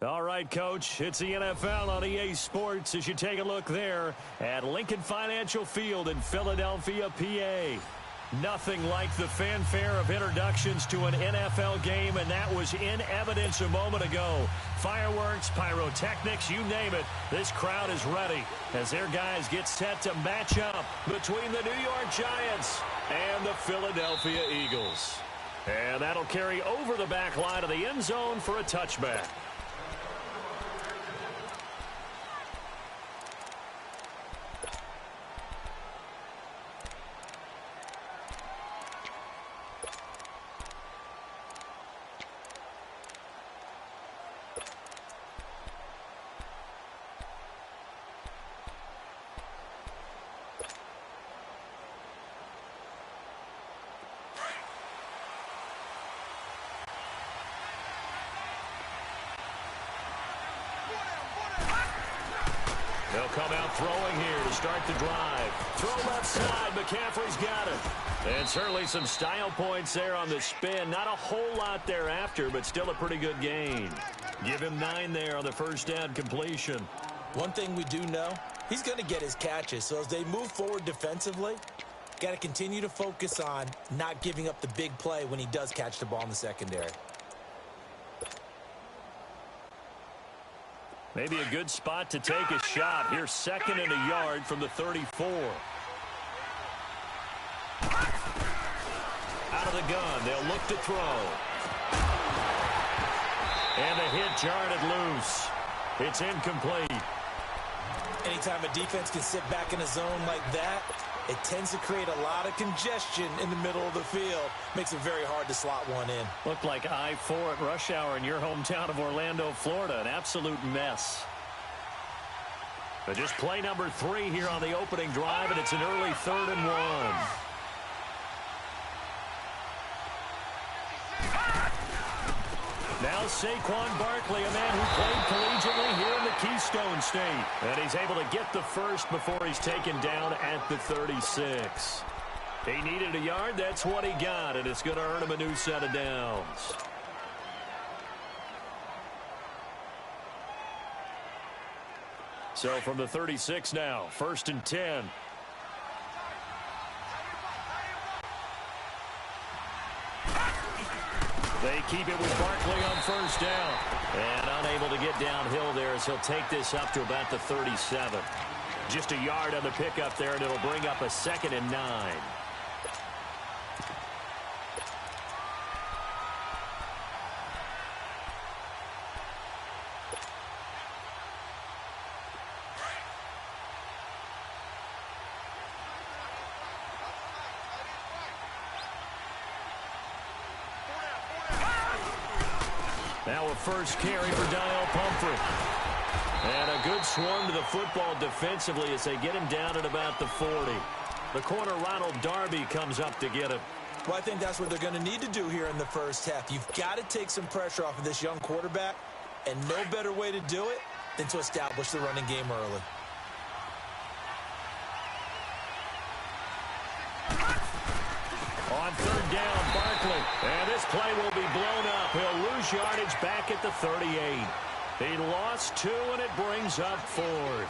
All right, Coach, it's the NFL on EA Sports as you take a look there at Lincoln Financial Field in Philadelphia, PA. Nothing like the fanfare of introductions to an NFL game, and that was in evidence a moment ago. Fireworks, pyrotechnics, you name it, this crowd is ready as their guys get set to match up between the New York Giants and the Philadelphia Eagles. And that'll carry over the back line of the end zone for a touchback. They'll come out throwing here to start the drive. Throw left side. McCaffrey's got it. And certainly some style points there on the spin. Not a whole lot thereafter, but still a pretty good gain. Give him 9 there on the first down completion. One thing we do know, he's going to get his catches. So as they move forward defensively, got to continue to focus on not giving up the big play when he does catch the ball in the secondary. Maybe a good spot to take a shot. Here's 2nd and a yard from the 34. Out of the gun, they'll look to throw. And the hit jarred it loose. It's incomplete. Anytime a defense can sit back in a zone like that, it tends to create a lot of congestion in the middle of the field. Makes it very hard to slot one in. Looked like I-4 at rush hour in your hometown of Orlando, Florida. An absolute mess. But just play number 3 here on the opening drive, and it's an early 3rd and 1. Now Saquon Barkley, a man who played collegiately here in the Keystone State. And he's able to get the first before he's taken down at the 36. He needed a yard. That's what he got, and it's going to earn him a new set of downs. So from the 36 now, 1st and 10. They keep it with Barkley on first down. And unable to get downhill there as he'll take this up to about the 37. Just a yard on the pickup there, and it'll bring up a 2nd and 9. Now a first carry for Daniel Pumphrey. And a good swarm to the football defensively as they get him down at about the 40. The corner, Ronald Darby, comes up to get him. Well, I think that's what they're going to need to do here in the first half. You've got to take some pressure off of this young quarterback, and no better way to do it than to establish the running game early. On 3rd down, Barkley. And this play will be blown up. He'll lose yardage back at the 38. He lost 2, and it brings up 4th.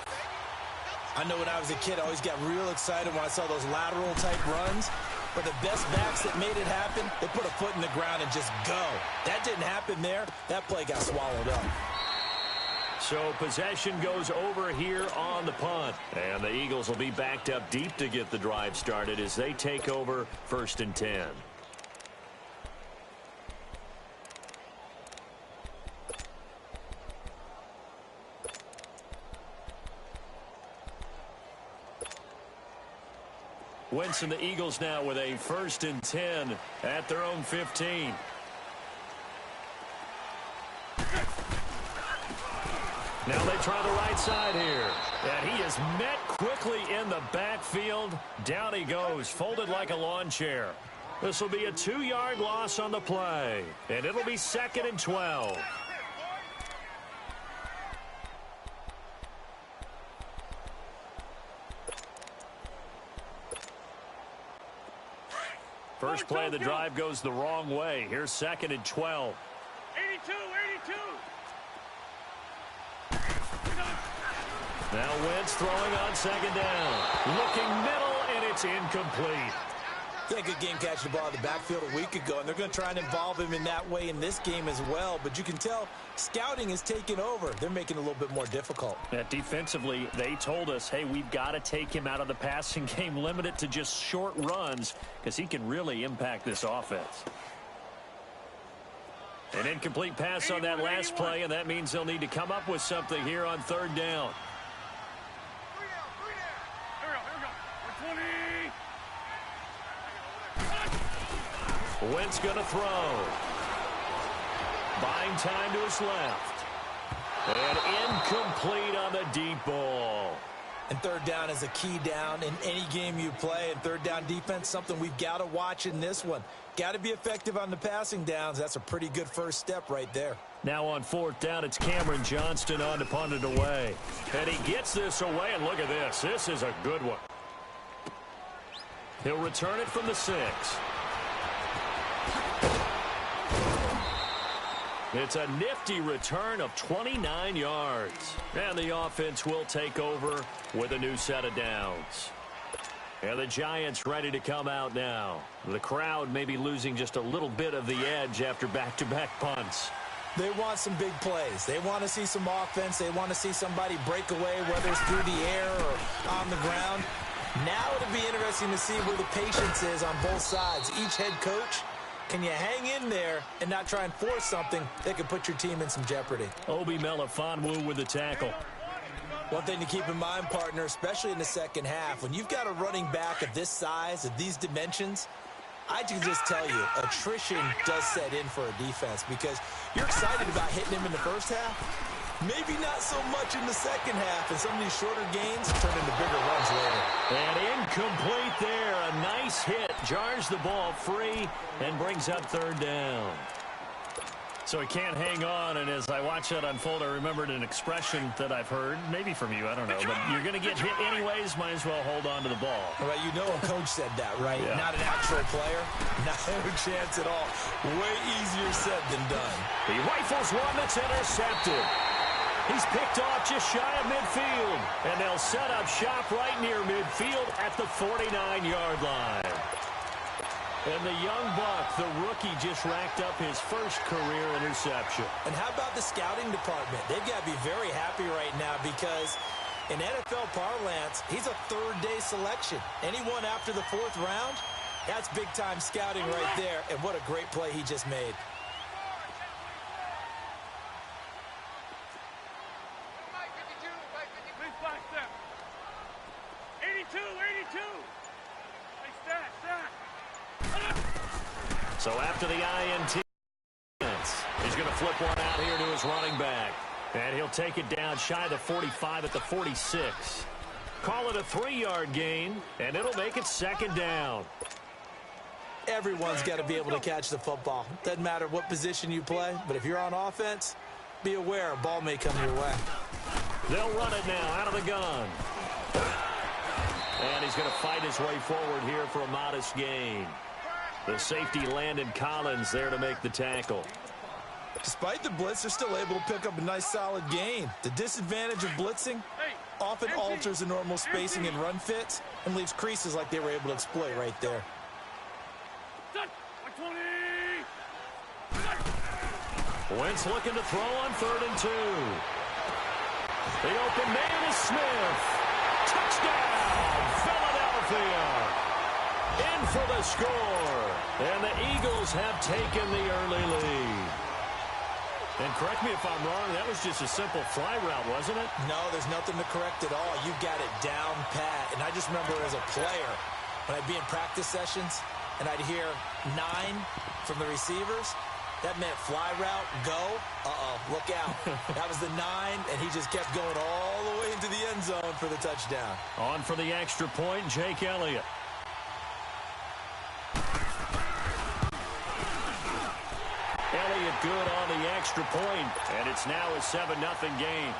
I know when I was a kid, I always got real excited when I saw those lateral-type runs. But the best backs that made it happen, they put a foot in the ground and just go. That didn't happen there. That play got swallowed up. So possession goes over here on the punt. And the Eagles will be backed up deep to get the drive started as they take over 1st and 10. Wentz and the Eagles now with a 1st and 10 at their own 15. Now they try the right side here. And he is met quickly in the backfield. Down he goes, folded like a lawn chair. This will be a 2-yard loss on the play. And it'll be 2nd and 12. First play of the drive goes the wrong way. Here's 2nd and 12. 82, 82. Now Wentz throwing on second down. Looking middle, and it's incomplete. Yeah, good game catching the ball in the backfield a week ago, and they're going to try and involve him in that way in this game as well. But you can tell scouting is taking over. They're making it a little bit more difficult. Yeah, defensively, they told us, hey, we've got to take him out of the passing game, limit it to just short runs, because he can really impact this offense. An incomplete pass on that last play, and that means they'll need to come up with something here on third down. Wentz going to throw. Buying time to his left. And incomplete on the deep ball. And third down is a key down in any game you play. And third down defense, something we've got to watch in this one. Got to be effective on the passing downs. That's a pretty good first step right there. Now on fourth down, it's Cameron Johnston on to punt it away. And he gets this away, and look at this. This is a good one. He'll return it from the 6. It's a nifty return of 29 yards. And the offense will take over with a new set of downs. And the Giants ready to come out now. The crowd may be losing just a little bit of the edge after back-to-back punts. They want some big plays. They want to see some offense. They want to see somebody break away, whether it's through the air or on the ground. Now it'll be interesting to see where the patience is on both sides. Each head coach, can you hang in there and not try and force something that could put your team in some jeopardy? Obi Melifonwu with the tackle. One thing to keep in mind, partner, especially in the second half, when you've got a running back of this size, of these dimensions, I can just tell you, attrition does set in for a defense because you're excited about hitting him in the first half. Maybe not so much in the second half, and some of these shorter gains turn into bigger runs later. And incomplete there. A nice hit. Jars the ball free and brings up third down. So he can't hang on, and as I watch that unfold, I remembered an expression that I've heard, maybe from you, I don't know, but you're going to get hit anyways, might as well hold on to the ball. Well, you know a coach said that, right? Yeah. Not an actual player. Not a chance at all. Way easier said than done. He rifles one that's intercepted. He's picked off just shy of midfield, and they'll set up shop right near midfield at the 49-yard line. And the young buck, the rookie, just racked up his first career interception. And how about the scouting department? They've got to be very happy right now because in NFL parlance, he's a third-day selection. Anyone after the fourth round, that's big-time scouting right there. And what a great play he just made. So after the INT, he's going to flip one out here to his running back. And he'll take it down shy of the 45 at the 46. Call it a 3-yard gain, and it'll make it second down. Everyone's got to be able to catch the football. Doesn't matter what position you play, but if you're on offense, be aware a ball may come your way. They'll run it now out of the gun. And he's going to fight his way forward here for a modest gain. The safety, Landon Collins, there to make the tackle. Despite the blitz, they're still able to pick up a nice, solid gain. The disadvantage of blitzing often alters the normal spacing and run fits and leaves creases like they were able to exploit right there. Wentz looking to throw on 3rd and 2. The open man is Smith. Touchdown, Philadelphia. In for the score. And the Eagles have taken the early lead. And correct me if I'm wrong, that was just a simple fly route, wasn't it? No, there's nothing to correct at all. You got it down pat. And I just remember as a player, when I'd be in practice sessions, and I'd hear 9 from the receivers, that meant fly route, go, look out. That was the 9, and he just kept going all the way into the end zone for the touchdown. On for the extra point, Jake Elliott. Elliott good on the extra point, and it's now a 7-0 game.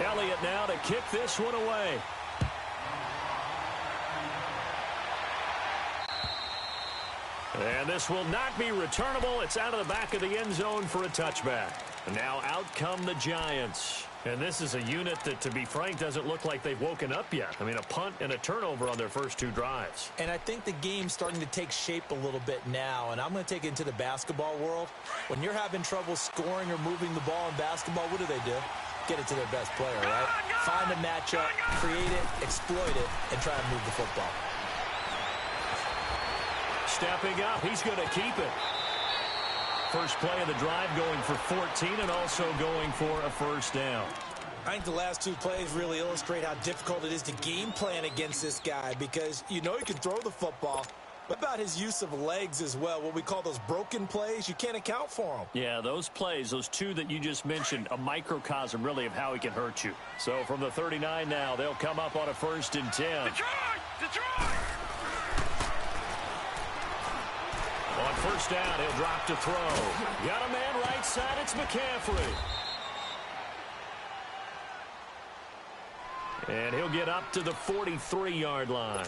Elliott now to kick this one away. And this will not be returnable. It's out of the back of the end zone for a touchback. And now out come the Giants. And this is a unit that, to be frank, doesn't look like they've woken up yet. I mean, a punt and a turnover on their first two drives. And I think the game's starting to take shape a little bit now, and I'm going to take it into the basketball world. When you're having trouble scoring or moving the ball in basketball, what do? Get it to their best player, right? Find a matchup, create it, exploit it, and try and move the football. Stepping up, he's going to keep it. First play of the drive going for 14 and also going for a first down. I think the last two plays really illustrate how difficult it is to game plan against this guy because you know he can throw the football. What about his use of legs as well? What we call those broken plays, you can't account for them. Yeah, those plays, those two that you just mentioned, a microcosm really of how he can hurt you. So from the 39 now, they'll come up on a 1st and 10. Detroit! On first down, he'll drop to throw. Got a man right side, it's McCaffrey. And he'll get up to the 43-yard line.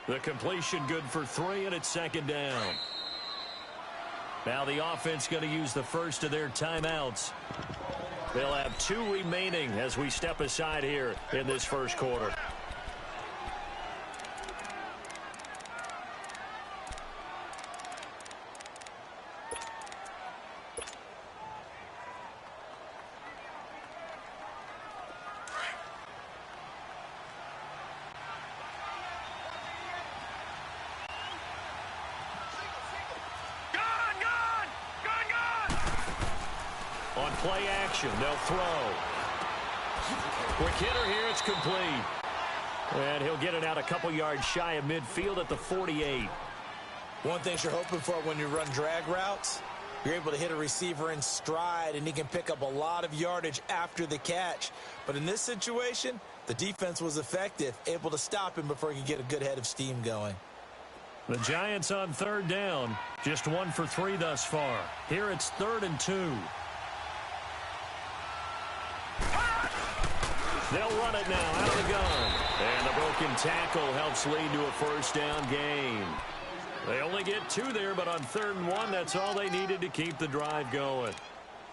The completion good for 3, and it's 2nd down. Now the offense going to use the first of their timeouts. They'll have 2 remaining as we step aside here in this first quarter. Play action, they'll throw. Quick hitter here, it's complete. And he'll get it out a couple yards shy of midfield at the 48. One thing you're hoping for when you run drag routes, you're able to hit a receiver in stride and he can pick up a lot of yardage after the catch. But in this situation, the defense was effective, able to stop him before he could get a good head of steam going. The Giants on 3rd down, just 1 for 3 thus far. Here it's 3rd and 2. They'll run it now out of the gun. And the broken tackle helps lead to a first down gain. They only get 2 there, but on 3rd and 1, that's all they needed to keep the drive going.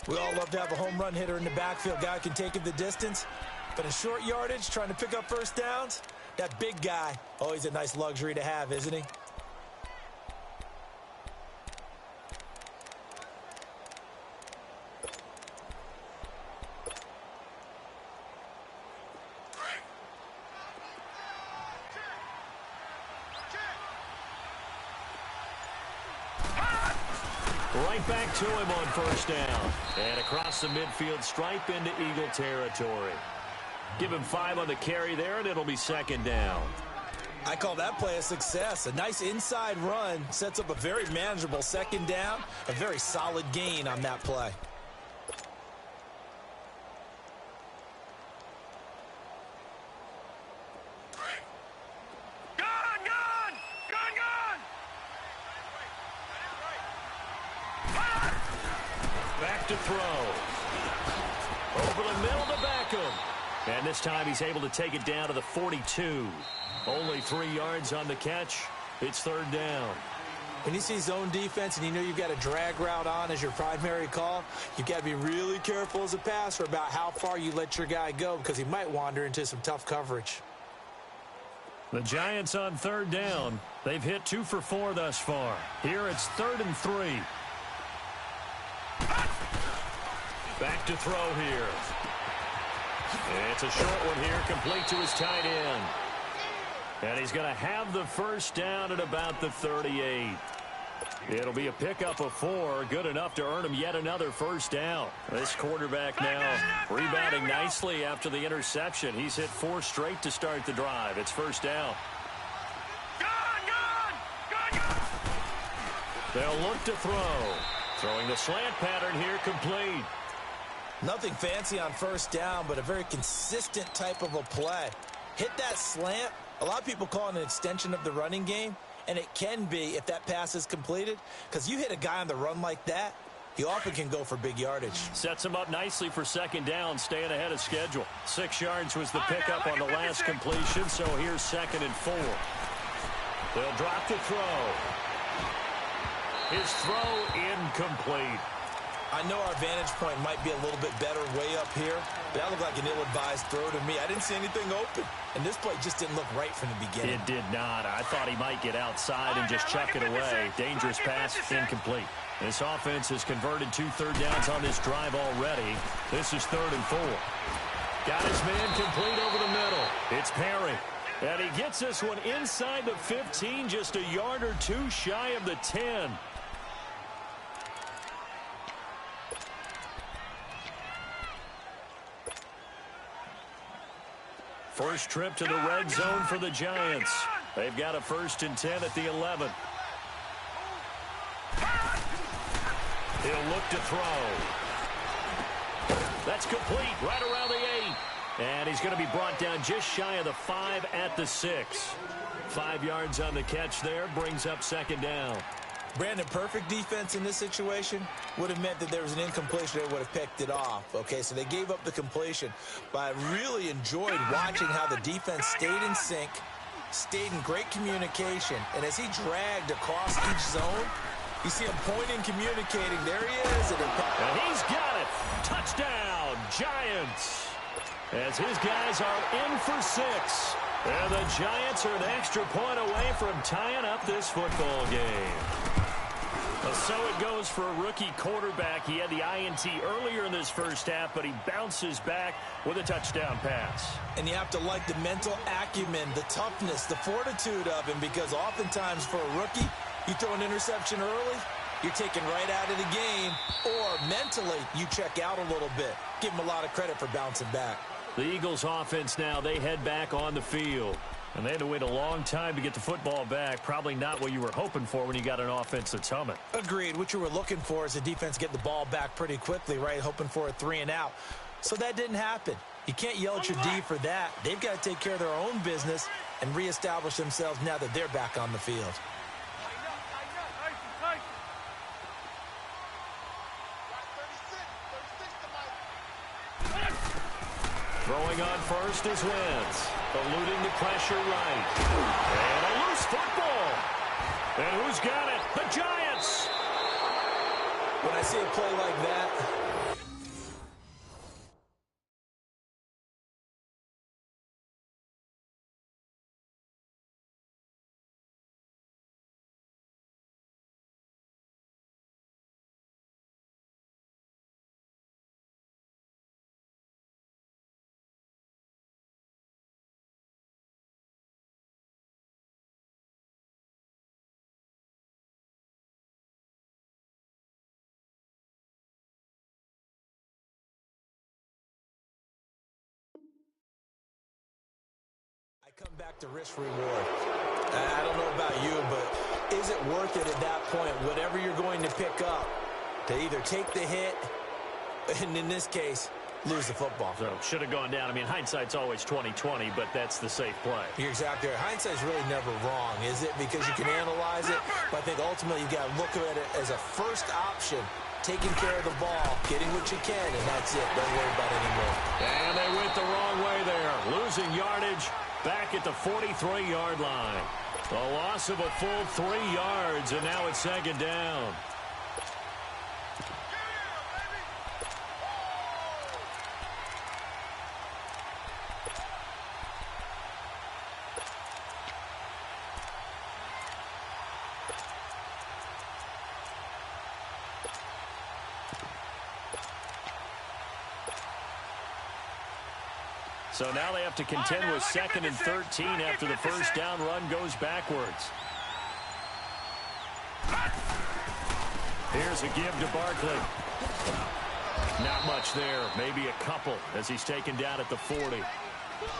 We all love to have a home run hitter in the backfield. Guy can take it the distance. But in short yardage, trying to pick up first downs, that big guy, always a nice luxury to have, isn't he? Right back to him on first down. And across the midfield stripe into Eagle territory. Give him 5 on the carry there, and it'll be 2nd down. I call that play a success. A nice inside run sets up a very manageable 2nd down. A very solid gain on that play. To throw. Over the middle to Beckham. And this time he's able to take it down to the 42. Only 3 yards on the catch. It's 3rd down. When you see zone defense and you know you've got a drag route on as your primary call, you've got to be really careful as a passer about how far you let your guy go because he might wander into some tough coverage. The Giants on 3rd down. They've hit 2 for 4 thus far. Here it's 3rd and 3. Back to throw here. It's a short one here, complete to his tight end. And he's going to have the first down at about the 38. It'll be a pickup of 4, good enough to earn him yet another first down. This quarterback now rebounding nicely after the interception. He's hit 4 straight to start the drive. It's first down. They'll look to throw. Throwing the slant pattern here, complete. Nothing fancy on first down, but a very consistent type of a play. Hit that slant. A lot of people call it an extension of the running game, and it can be if that pass is completed, because you hit a guy on the run like that, he often can go for big yardage. Sets him up nicely for 2nd down, staying ahead of schedule. 6 yards was the pickup on the last completion, so here's 2nd and 4. They'll drop to throw. His throw incomplete. I know our vantage point might be a little bit better way up here, but that looked like an ill-advised throw to me. I didn't see anything open, and this play just didn't look right from the beginning. It did not. I thought he might get outside and just chuck it away. Dangerous pass, incomplete. This offense has converted 2 third downs on this drive already. This is 3rd and 4. Got his man complete over the middle. It's Perry. And he gets this one inside the 15, just a yard or 2 shy of the 10. First trip to the red zone for the Giants. They've got a 1st and 10 at the 11. He'll look to throw. That's complete right around the 8. And he's going to be brought down just shy of the 5 at the 6. 5 yards on the catch there, brings up 2nd down. Brandon, perfect defense in this situation would have meant that there was an incompletion. They would have picked it off. Okay, so they gave up the completion. But I really enjoyed watching how the defense stayed in sync, stayed in great communication. And as he dragged across each zone, you see him pointing, communicating. There he is. And he's got it. Touchdown, Giants. As his guys are in for 6. And the Giants are an extra point away from tying up this football game. So it goes for a rookie quarterback. He had the INT earlier in this first half, but he bounces back with a touchdown pass. And you have to like the mental acumen, the toughness, the fortitude of him, because oftentimes for a rookie, you throw an interception early, you're taken right out of the game, or mentally you check out a little bit. Give him a lot of credit for bouncing back. The Eagles offense now, they head back on the field. And they had to wait a long time to get the football back. Probably not what you were hoping for when you got an offense that's humming. Agreed. What you were looking for is the defense get the ball back pretty quickly, right? Hoping for a 3 and out. So that didn't happen. You can't yell at your D for that. They've got to take care of their own business and reestablish themselves now that they're back on the field. Throwing on first is Wentz. Eluding the pressure right. And a loose football. And who's got it? The Giants. When I see a play like that, come back to risk reward. I don't know about you, but is it worth it at that point, whatever you're going to pick up, to either take the hit, and in this case, lose the football? So should have gone down. I mean, hindsight's always 20/20, but that's the safe play. You're exactly right. Hindsight's really never wrong, is it? Because you can analyze it, but I think ultimately you got to look at it as a first option, taking care of the ball, getting what you can, and that's it. Don't worry about it anymore. And they went the wrong way there, losing yardage. Back at the 43-yard line. The loss of a full 3 yards, and now it's 2nd down. So now they have to contend with 2nd and 13 after the first down run goes backwards. Here's a give to Barkley. Not much there, maybe a couple as he's taken down at the 40.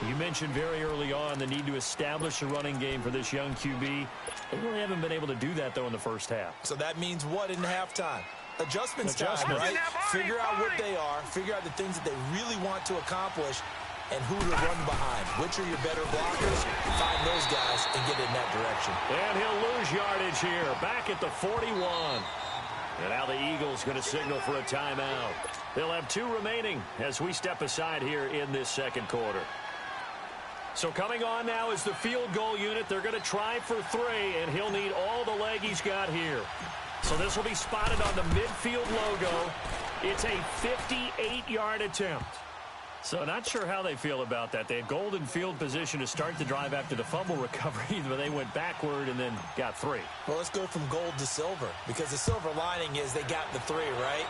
You mentioned very early on the need to establish a running game for this young QB. They really haven't been able to do that, though, in the first half. So that means what in halftime? Adjustments time, right? Figure out what they are, figure out the things that they really want to accomplish, and who to run behind. Which are your better blockers? Find those guys and get in that direction. And he'll lose yardage here, back at the 41. And now the Eagles going to signal for a timeout. They'll have 2 remaining as we step aside here in this 2nd quarter. So coming on now is the field goal unit. They're going to try for 3, and he'll need all the leg he's got here. So this will be spotted on the midfield logo. It's a 58-yard attempt. So not sure how they feel about that. They had golden field position to start the drive after the fumble recovery, but they went backward and then got 3. Well, let's go from gold to silver, because the silver lining is they got the 3, right?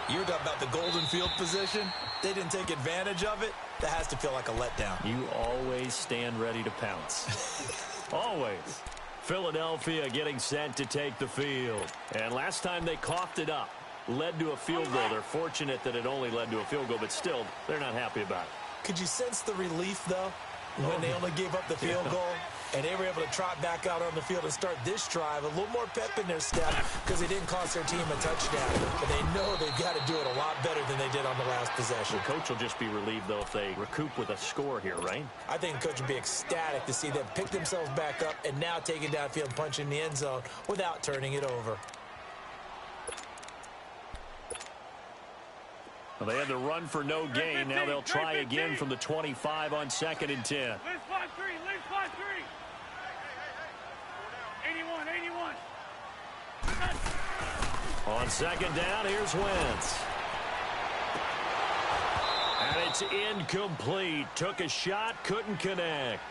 You're talking about the golden field position. They didn't take advantage of it. That has to feel like a letdown. You always stand ready to pounce. Always. Philadelphia getting set to take the field. And last time they coughed it up, led to a field goal. They're fortunate that it only led to a field goal, but still, they're not happy about it. Could you sense the relief, though, when they only gave up the field goal? And they were able to trot back out on the field and start this drive a little more pep in their step because they didn't cost their team a touchdown. But they know they've got to do it a lot better than they did on the last possession. The coach will just be relieved, though, if they recoup with a score here, right? I think the coach would be ecstatic to see them pick themselves back up and now take it downfield and punch in the end zone without turning it over. Well, they had the run for no gain. Now they'll try again from the 25 on 2nd and 10. Let's fly 3. Let's fly 3. 81. On 2nd down, here's Wentz. And it's incomplete. Took a shot, couldn't connect.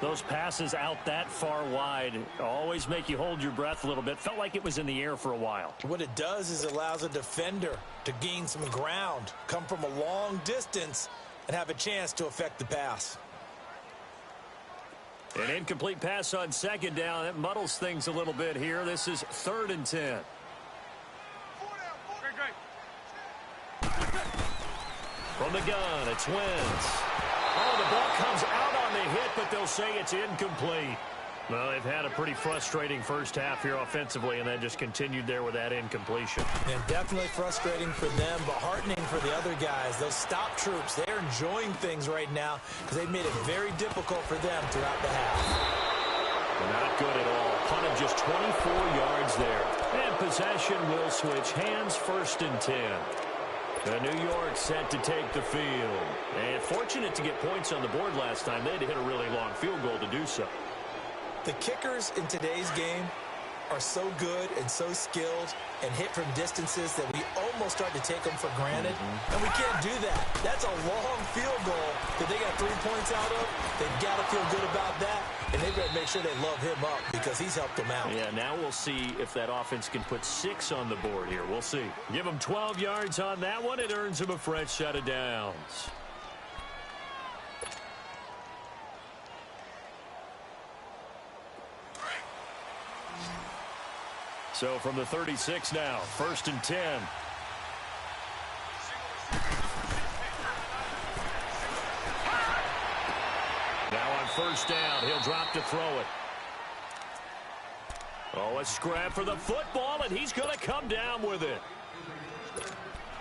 Those passes out that far wide always make you hold your breath a little bit. Felt like it was in the air for a while. What it does is it allows a defender to gain some ground, come from a long distance, and have a chance to affect the pass. An incomplete pass on 2nd down. That muddles things a little bit here. This is 3rd and 10. From the gun, it's Wentz. Oh, the ball comes out on the hit, but they'll say it's incomplete. Well, they've had a pretty frustrating first half here offensively, and then just continued there with that incompletion. And definitely frustrating for them, but heartening for the other guys. Those stop troops, they're enjoying things right now because they've made it very difficult for them throughout the half. Not good at all. Punted just 24 yards there. And possession will switch hands, 1st and 10. The New York set to take the field. And fortunate to get points on the board last time. They had to hit a really long field goal to do so. The kickers in today's game are so good and so skilled and hit from distances that we almost start to take them for granted. And we can't do that. That's a long field goal that they got 3 points out of. They've got to feel good about that. And they've got to make sure they love him up because he's helped them out. Yeah, now we'll see if that offense can put 6 on the board here. We'll see. Give them 12 yards on that one. It earns them a fresh set of downs. So from the 36 now, 1st and 10. Now on 1st down, he'll drop to throw it. Oh, a scrap for the football, and he's going to come down with it.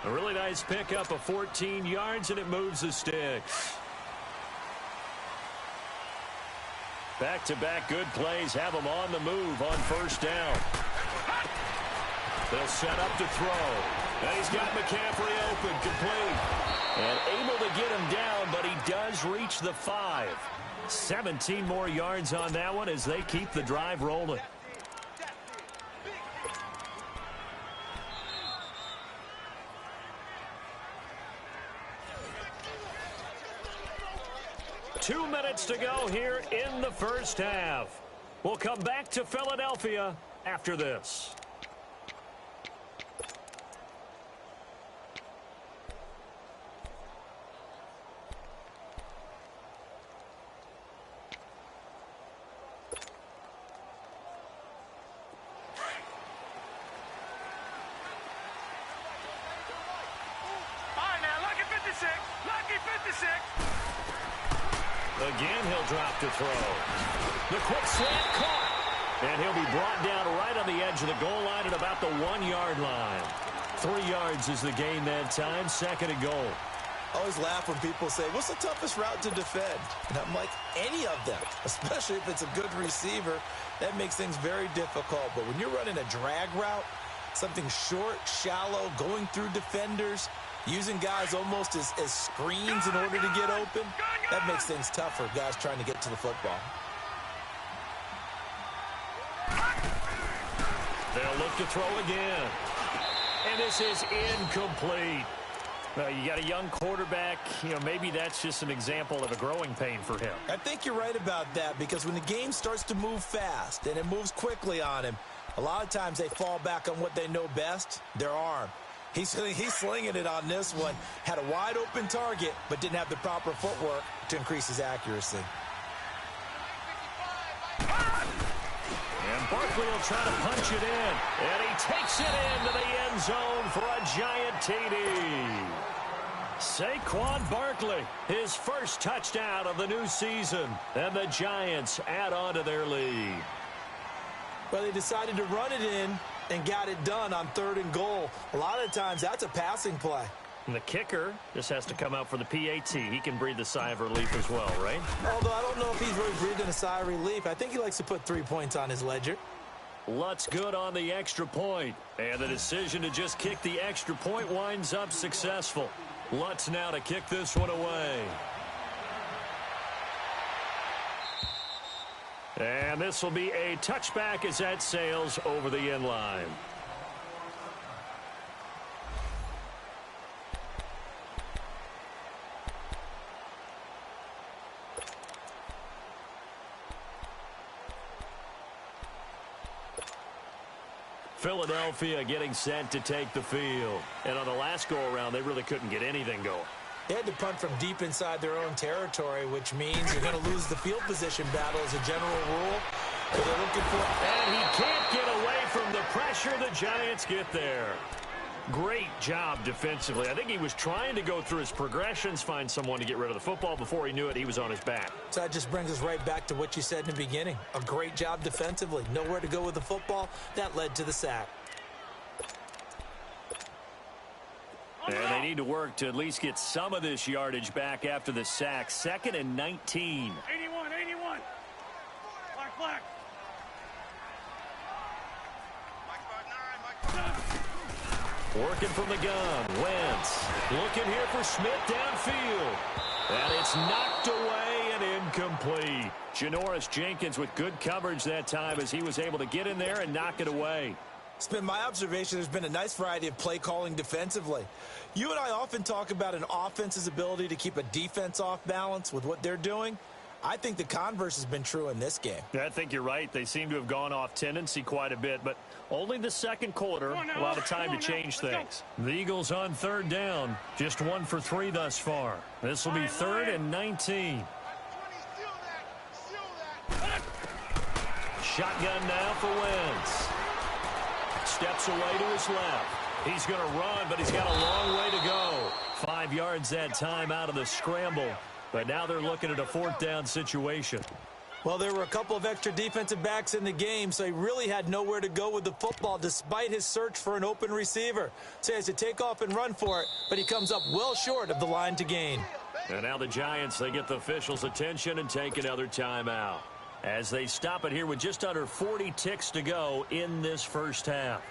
A really nice pickup of 14 yards, and it moves the sticks. Back-to-back good plays have him on the move on 1st down. They'll set up to throw. And he's got McCaffrey open, complete. And able to get him down, but he does reach the 5. 17 more yards on that one as they keep the drive rolling. Two minutes to go here in the first half. We'll come back to Philadelphia after this. Again, he'll drop to throw. The quick slant caught. And he'll be brought down right on the edge of the goal line at about the 1-yard line. 3 yards is the gain that time. 2nd and goal. I always laugh when people say, what's the toughest route to defend? And I'm like, any of them, especially if it's a good receiver. That makes things very difficult. But when you're running a drag route, something short, shallow, going through defenders, using guys almost as screens in order to get open, that makes things tough for guys trying to get to the football. They'll look to throw again. And this is incomplete. You got a young quarterback. Maybe that's just an example of a growing pain for him. I think you're right about that, because when the game starts to move fast and it moves quickly on him, a lot of times they fall back on what they know best, their arm. He's slinging it on this one. Had a wide open target, but didn't have the proper footwork to increase his accuracy. And Barkley will try to punch it in. And he takes it into the end zone for a giant TD. Saquon Barkley, his first touchdown of the new season. And the Giants add on to their lead. Well, they decided to run it in and got it done on 3rd and goal. A lot of times that's a passing play. And the kicker just has to come out for the PAT. He can breathe a sigh of relief as well, right? Although I don't know if he's really breathing a sigh of relief. I think he likes to put 3 points on his ledger. Lutz good on the extra point. And the decision to just kick the extra point winds up successful. Lutz now to kick this one away. And this will be a touchback as that sails over the end line. Philadelphia getting set to take the field. And on the last go-around, they really couldn't get anything going. They had to punt from deep inside their own territory, which means you're going to lose the field position battle as a general rule. So they're looking for... And he can't get away from the pressure. The Giants get there. Great job defensively. I think he was trying to go through his progressions, find someone to get rid of the football. Before he knew it, he was on his back. So that just brings us right back to what you said in the beginning. A great job defensively. Nowhere to go with the football. That led to the sack. And they need to work to at least get some of this yardage back after the sack. 2nd and 19. 81, 81. Black. Working from the gun. Wentz looking here for Smith downfield. And it's knocked away and incomplete. Janoris Jenkins with good coverage that time as he was able to get in there and knock it away. It's been my observation there's been a nice variety of play calling defensively. You and I often talk about an offense's ability to keep a defense off balance with what they're doing. I think the converse has been true in this game. I think you're right. They seem to have gone off tendency quite a bit, but only the second quarter, a lot of time to change things. The Eagles on 3rd down, just 1 for 3 thus far. This will be 3rd and 19. Shotgun now for Wentz. Steps away to his left. He's going to run, but he's got a long way to go. 5 yards that time out of the scramble. But now they're looking at a 4th down situation. Well, there were a couple of extra defensive backs in the game, so he really had nowhere to go with the football despite his search for an open receiver. So he has to take off and run for it, but he comes up well short of the line to gain. And now the Giants, they get the officials' attention and take another timeout as they stop it here with just under 40 ticks to go in this first half.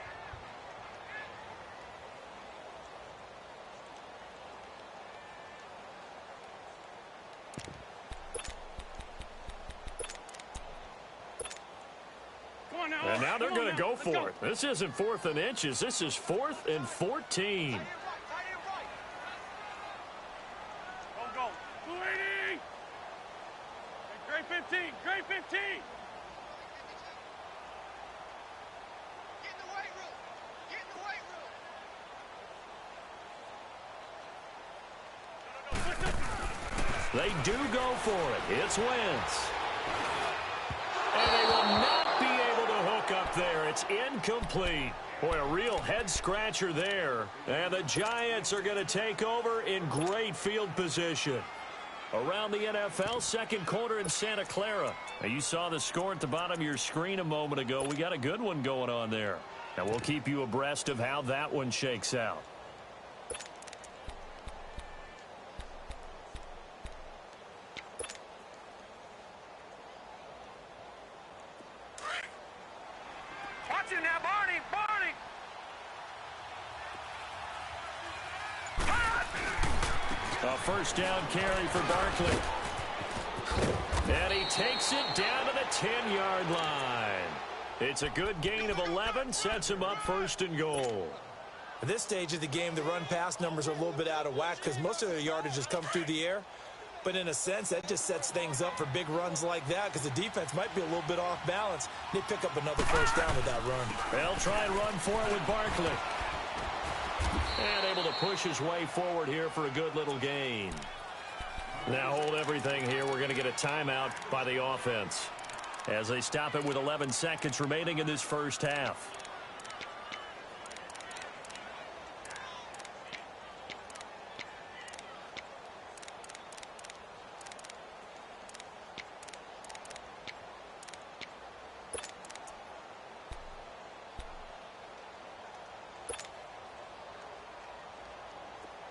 And now they're going to go for it. This isn't 4th and inches. This is 4th and 14. Go. 280. Great 15. Great 15. Get in the weight room. Get in the weight room. They do go for it. It's Wentz. And they will not be able to hook up there. It's incomplete. Boy, a real head-scratcher there. And the Giants are going to take over in great field position. Around the NFL, second quarter in Santa Clara. Now, you saw the score at the bottom of your screen a moment ago. We got a good one going on there. And we'll keep you abreast of how that one shakes out. A first down carry for Barkley. And he takes it down to the 10-yard line. It's a good gain of 11, sets him up first and goal. At this stage of the game, the run-pass numbers are a little bit out of whack because most of their yardage has come through the air. But in a sense, that just sets things up for big runs like that because the defense might be a little bit off balance. They pick up another first down with that run. They'll try and run for it with Barkley. And able to push his way forward here for a good little gain. Now hold everything here. We're going to get a timeout by the offense as they stop it with 11 seconds remaining in this first half.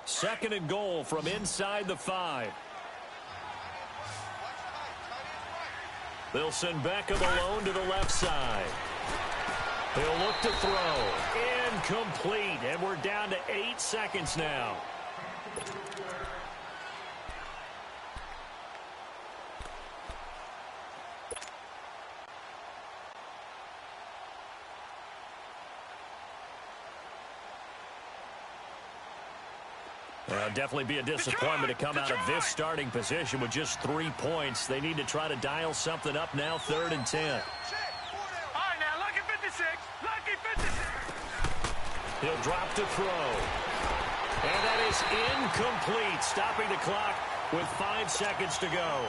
Second and goal from inside the 5. They'll send Beckham alone to the left side. He'll look to throw. Incomplete. And we're down to 8 seconds now. Definitely be a disappointment to come out of this starting position with just 3 points. They need to try to dial something up now, 3rd and 10. All right, now, lucky 56. Lucky 56. He'll drop to throw. And that is incomplete, stopping the clock with 5 seconds to go.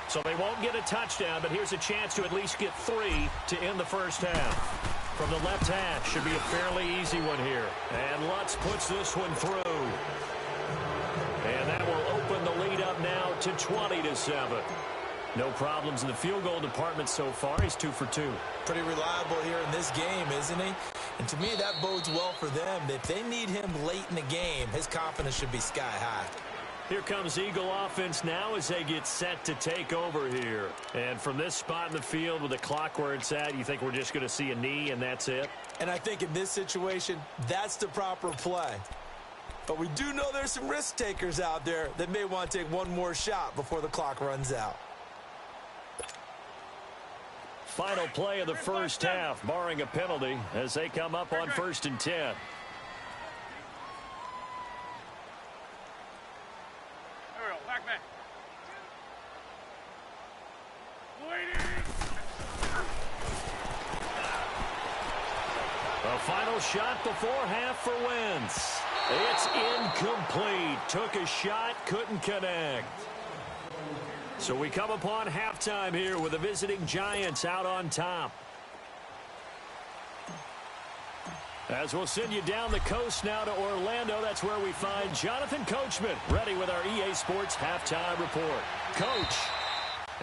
So they won't get a touchdown, but here's a chance to at least get 3 to end the first half. From the left hash, should be a fairly easy one here. And Lutz puts this one through. And that will open the lead up now to 20-7. No problems in the field goal department so far. He's 2 for 2. Pretty reliable here in this game, isn't he? And to me, that bodes well for them. If they need him late in the game, his confidence should be sky high. Here comes Eagle offense now as they get set to take over here. And from this spot in the field with the clock where it's at, you think we're just going to see a knee and that's it? And I think in this situation, that's the proper play. But we do know there's some risk takers out there that may want to take one more shot before the clock runs out. Final play of the first half, barring a penalty, as they come up on 1st and 10. A final shot before half for Wentz. It's incomplete. Took a shot, couldn't connect. So we come upon halftime here with the visiting Giants out on top. As we'll send you down the coast now to Orlando, that's where we find Jonathan Coachman ready with our EA Sports Halftime Report. Coach.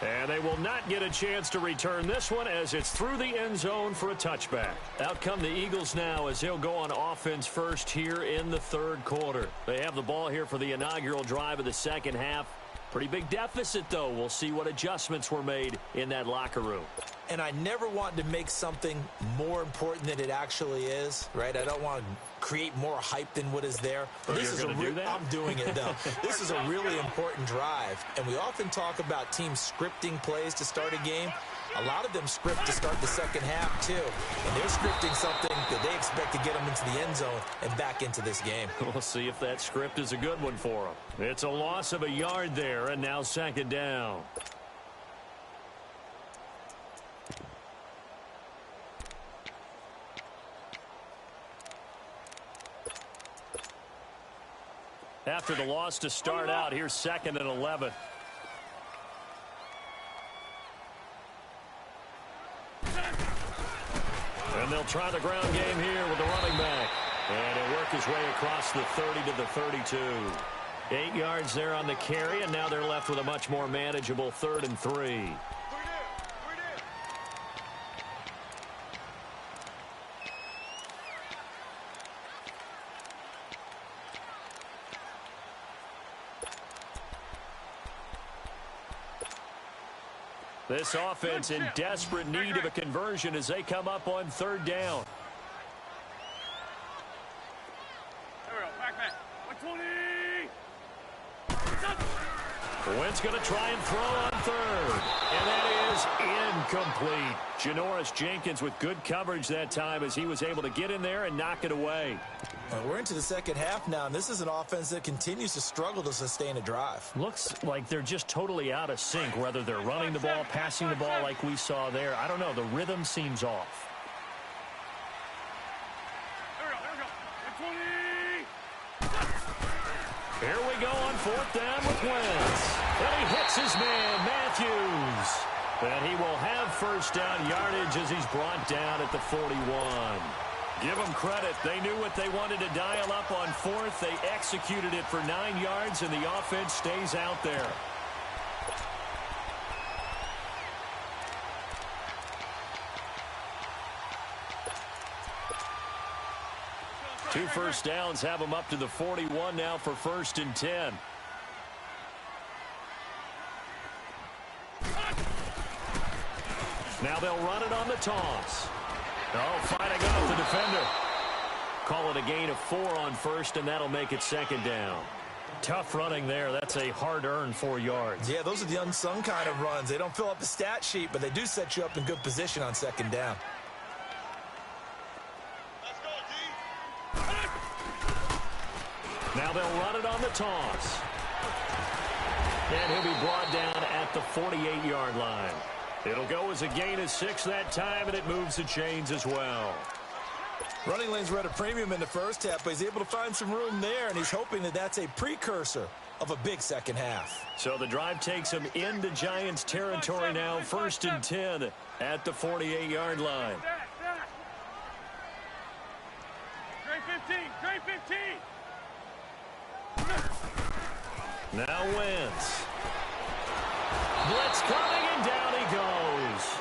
And they will not get a chance to return this one as it's through the end zone for a touchback. Out come the Eagles now as they'll go on offense first here in the 3rd quarter. They have the ball here for the inaugural drive of the second half. Pretty big deficit, though. We'll see what adjustments were made in that locker room. And I never want to make something more important than it actually is, right? I don't want to create more hype than what is there. But this is I'm doing it, though. This is a really important drive. And we often talk about teams scripting plays to start a game. A lot of them script to start the second half, too. And they're scripting something that they expect to get them into the end zone and back into this game. We'll see if that script is a good one for them. It's a loss of a yard there, and now 2nd down. After the loss to start out, here's 2nd and 11. And they'll try the ground game here with the running back. And he'll work his way across the 30 to the 32. 8 yards there on the carry, and now they're left with a much more manageable 3rd and 3. This offense in desperate need of a conversion as they come up on 3rd down. Wentz going to try and throw on 3rd. And that is incomplete. Janoris Jenkins with good coverage that time as he was able to get in there and knock it away. Well, we're into the second half now, and this is an offense that continues to struggle to sustain a drive. Looks like they're just totally out of sync, whether they're running the ball, passing the ball like we saw there. I don't know. The rhythm seems off. Here we go on fourth down with Wentz. And he hits his man, Matthews. And he will have first down yardage as he's brought down at the 41. Give them credit. They knew what they wanted to dial up on fourth. They executed it for 9 yards, and the offense stays out there. Two first downs have them up to the 41 now for 1st and 10. Now they'll run it on the toss. Oh, fighting off the defender. Call it a gain of 4 on first, and that'll make it 2nd down. Tough running there. That's a hard-earned 4 yards. Yeah, those are the unsung kind of runs. They don't fill up the stat sheet, but they do set you up in good position on 2nd down. Now they'll run it on the toss. And he'll be brought down at the 48-yard line. It'll go as a gain of 6 that time, and it moves the chains as well. Running lanes were at a premium in the first half, but he's able to find some room there, and he's hoping that that's a precursor of a big second half. So the drive takes him into Giants territory now, 1st and 10 at the 48-yard line. Trey 15. Now Wentz. Blitz coming, and down he goes.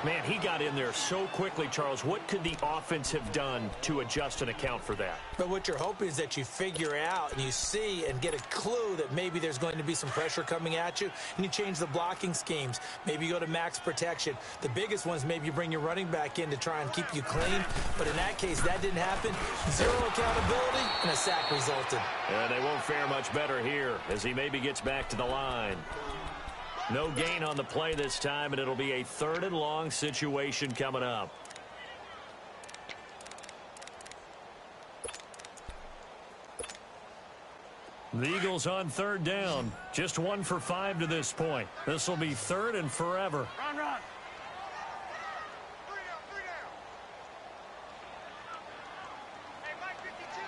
Man, he got in there so quickly, Charles. What could the offense have done to adjust and account for that? But what you're hoping is that you figure out and you see and get a clue that maybe there's going to be some pressure coming at you, and you change the blocking schemes. Maybe you go to max protection. The biggest ones, maybe you bring your running back in to try and keep you clean. But in that case, that didn't happen. 0 accountability, and a sack resulted. And they won't fare much better here as he maybe gets back to the line. No gain on the play this time, and it'll be a 3rd and long situation coming up. The Eagles on 3rd down. Just 1 for 5 to this point. This will be 3rd and forever. Run. 3 down. Hey, Mike 52.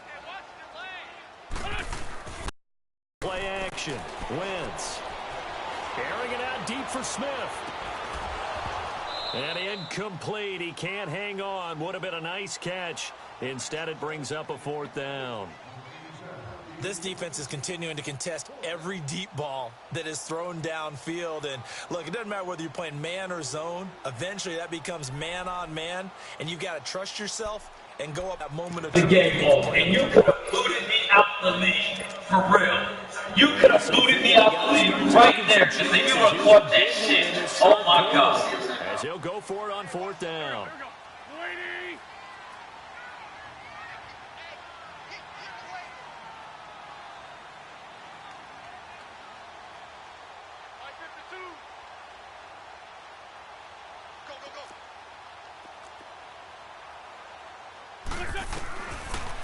Hey, watch the lane. Play action. Wentz. Airing it out deep for Smith. And incomplete. He can't hang on. Would have been a nice catch. Instead, it brings up a 4th down. This defense is continuing to contest every deep ball that is thrown downfield. And, look, it doesn't matter whether you're playing man or zone. Eventually, that becomes man on man, and you've got to trust yourself and go up that moment of the game ball, and you could have booted me out the league, for real. You could have booted me out the league right there, because if you would have caught that shit, oh my God. As he'll go for it on 4th down.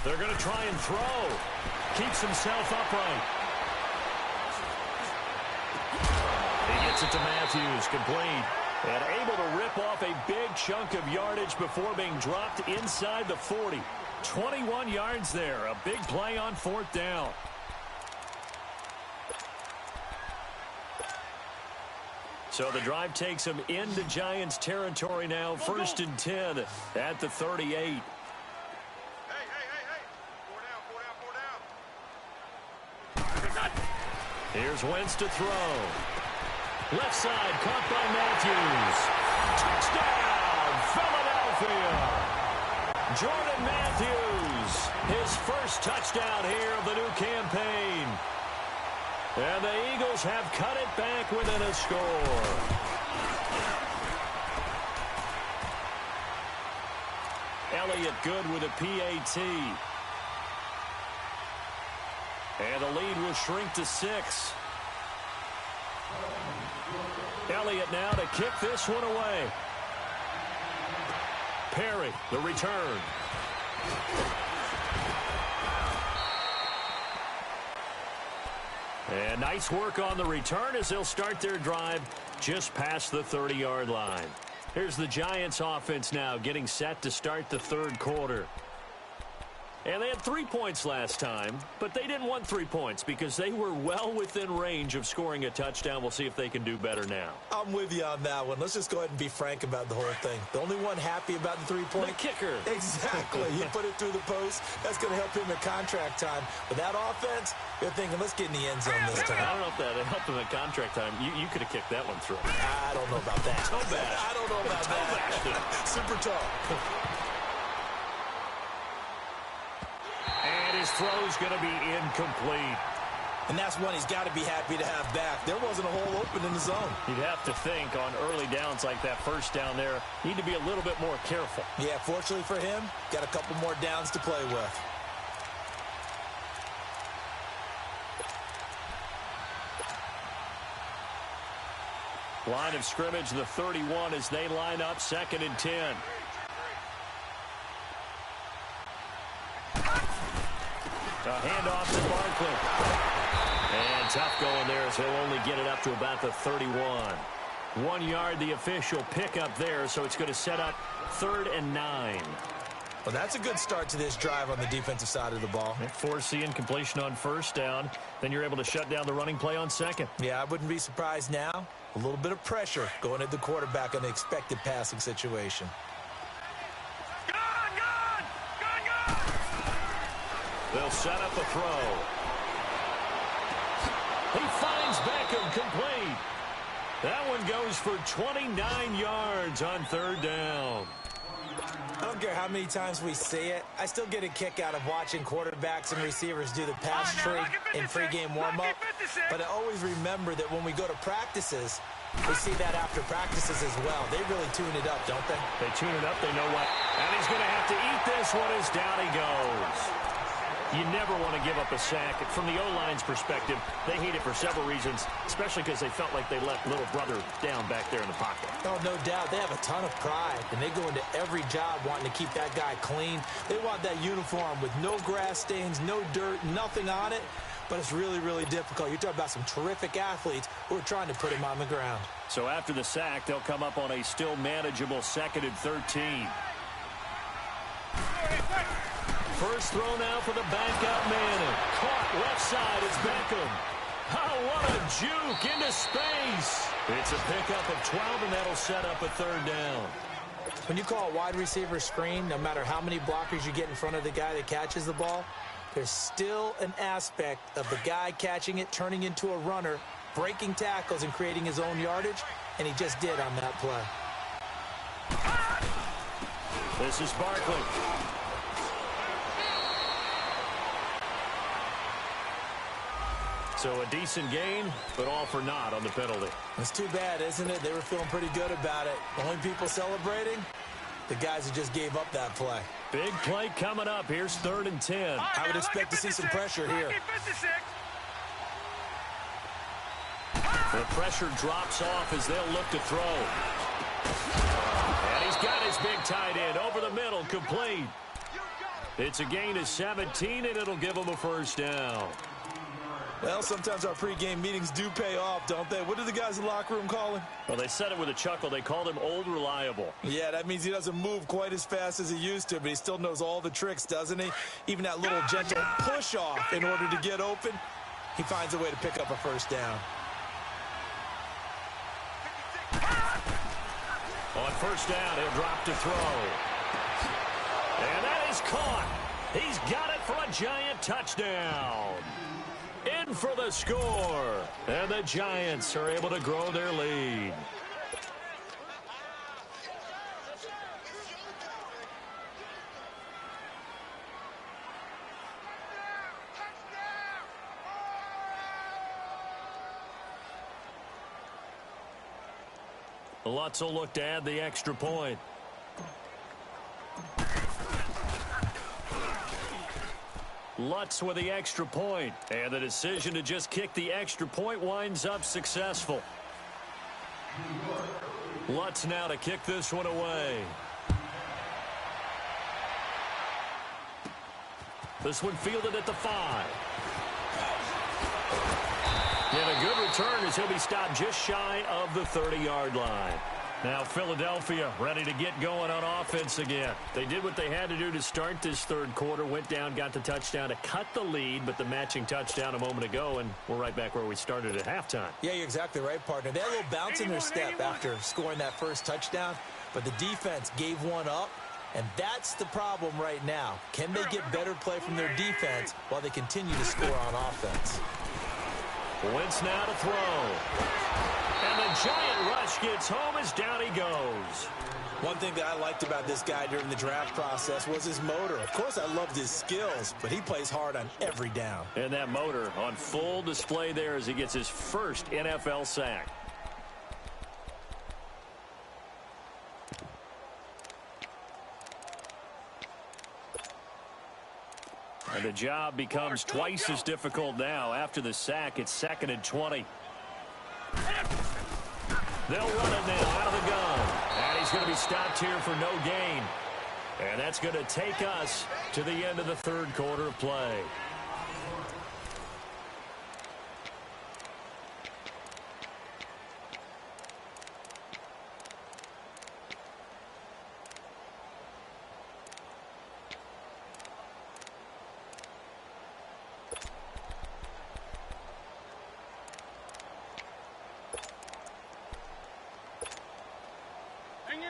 They're going to try and throw. Keeps himself upright. He gets it to Matthews, complete. And able to rip off a big chunk of yardage before being dropped inside the 40. 21 yards there. A big play on 4th down. So the drive takes him into Giants territory now. 1st and 10 at the 38. Here's Wentz to throw. Left side, caught by Matthews. Touchdown, Philadelphia. Jordan Matthews, his first touchdown here of the new campaign. And the Eagles have cut it back within a score. Elliott good with a PAT. And the lead will shrink to 6. Elliott now to kick this one away. Perry, the return. And nice work on the return as they'll start their drive just past the 30-yard line. Here's the Giants offense now getting set to start the third quarter. And they had 3 points last time, but they didn't want 3 points because they were well within range of scoring a touchdown. We'll see if they can do better now. I'm with you on that one. Let's just go ahead and be frank about the whole thing. The only one happy about the 3-point? The kicker. Exactly. He put it through the post. That's going to help him at contract time. With that offense, you're thinking, let's get in the end zone this time. I don't know if that helped him at contract time. You could have kicked that one through. I don't know about that. Toe bash. I don't know about that. Super tall. And his throw's going to be incomplete. And that's one he's got to be happy to have back. There wasn't a hole open in the zone. You'd have to think on early downs like that first down there, need to be a little bit more careful. Yeah, fortunately for him, got a couple more downs to play with. Line of scrimmage, the 31 as they line up 2nd and 10. A handoff to Barkley. And tough going there as he'll only get it up to about the 31. 1 yard, the official pickup there, so it's going to set up 3rd and 9. Well, that's a good start to this drive on the defensive side of the ball. Force the incompletion on first down. Then you're able to shut down the running play on second. Yeah, I wouldn't be surprised now. A little bit of pressure going at the quarterback in the expected passing situation. They'll set up a throw. He finds Beckham complete. That one goes for 29 yards on 3rd down. I don't care how many times we see it. I still get a kick out of watching quarterbacks and receivers do the pass tree in pregame warm-up. But I always remember that when we go to practices, we see that after practices as well. They really tune it up, don't they? They tune it up. They know what. And he's going to have to eat this one as down he goes. You never want to give up a sack. From the O-line's perspective, they hate it for several reasons, especially because they felt like they let little brother down back there in the pocket. Oh, no doubt. They have a ton of pride, and they go into every job wanting to keep that guy clean. They want that uniform with no grass stains, no dirt, nothing on it. But it's really, really difficult. You're talking about some terrific athletes who are trying to put him on the ground. So after the sack, they'll come up on a still manageable 2nd and 13. First throw now for the backup man. Caught left side. It's Beckham. Oh, what a juke into space. It's a pickup of 12, and that'll set up a 3rd down. When you call a wide receiver screen, no matter how many blockers you get in front of the guy that catches the ball, there's still an aspect of the guy catching it, turning into a runner, breaking tackles and creating his own yardage, and he just did on that play. This is Barkley. So a decent gain, but all for naught on the penalty. It's too bad, isn't it? They were feeling pretty good about it. The only people celebrating, the guys who just gave up that play. Big play coming up. Here's 3rd and 10. I would expect to see some pressure here. The pressure drops off as they'll look to throw. And he's got his big tight end over the middle, complete. It's a gain of 17, and it'll give them a 1st down. Well, sometimes our pregame meetings do pay off, don't they? What do the guys in the locker room call him? Well, they said it with a chuckle. They called him Old Reliable. Yeah, that means he doesn't move quite as fast as he used to, but he still knows all the tricks, doesn't he? Even that little gentle push-off in order to get open, he finds a way to pick up a 1st down. On 1st down, he'll drop to throw. And that is caught. He's got it for a Giant touchdown. In for the score. And the Giants are able to grow their lead. Lutz will look to add the extra point. Lutz with the extra point. And the decision to just kick the extra point winds up successful. Lutz now to kick this one away. This one fielded at the 5. And a good return as he'll be stopped just shy of the 30-yard line. Now Philadelphia ready to get going on offense again. They did what they had to do to start this third quarter. Went down, got the touchdown to cut the lead, but the matching touchdown a moment ago, and we're right back where we started at halftime. Yeah, you're exactly right, partner. They had a little bounce in their step after scoring that first touchdown, but the defense gave one up, and that's the problem right now. Can they get better play from their defense while they continue to score on offense? Wentz now to throw. And the giant rush gets home as down he goes. One thing that I liked about this guy during the draft process was his motor. Of course, I loved his skills, but he plays hard on every down. And that motor on full display there as he gets his first NFL sack. And the job becomes twice as difficult now. After the sack, it's 2nd and 20. They'll run it now out of the gun. And he's going to be stopped here for no gain. And that's going to take us to the end of the third quarter of play.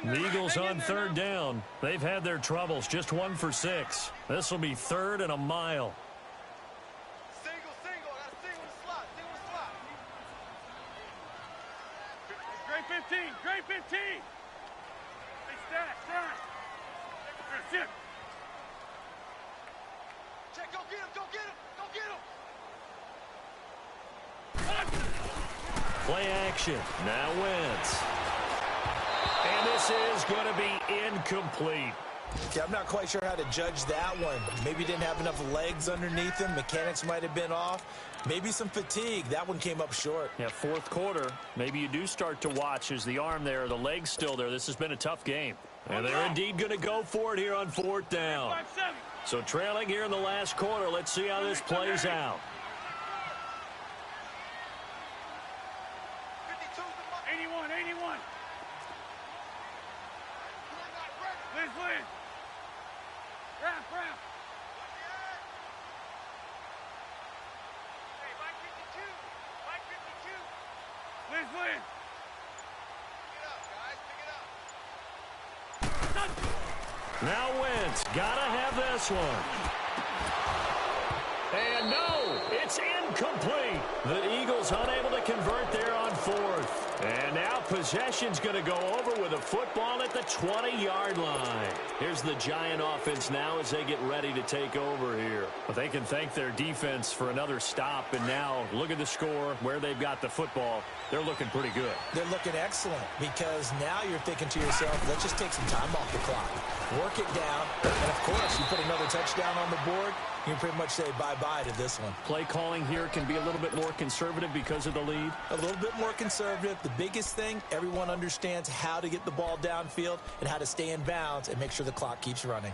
The Eagles on third down. They've had their troubles. Just 1 for 6. This will be 3rd and a mile. Single. That's single the slot. Single the slot. Great 15. Great 15. Hey, stack. Shit. Check. Go get him. Go get him. Play action. Now Wentz. And this is going to be incomplete. Yeah, I'm not quite sure how to judge that one. Maybe didn't have enough legs underneath him. Mechanics might have been off. Maybe some fatigue. That one came up short. Yeah, fourth quarter. Maybe you do start to watch as the arm there, the leg's still there. This has been a tough game. And they're indeed going to go for it here on 4th down. So trailing here in the last quarter. Let's see how this plays out. 81. Liz. Rap. Hey, Mike 52. Liz. Pick it up, guys. Pick it up. Now Wentz. Gotta have this one. And no, it's incomplete. The Eagles unable to convert there on 4th. And now possession's going to go over with a football at the 20-yard line. Here's the Giant offense now as they get ready to take over here. But they can thank their defense for another stop. And now look at the score, where they've got the football. They're looking pretty good. They're looking excellent because now you're thinking to yourself, let's just take some time off the clock. Work it down. And, of course, you put another touchdown on the board, you can pretty much say bye-bye to this one. Play calling here can be a little bit more conservative because of the lead. A little bit more conservative. The biggest thing, everyone understands how to get the ball downfield and how to stay in bounds and make sure the clock keeps running.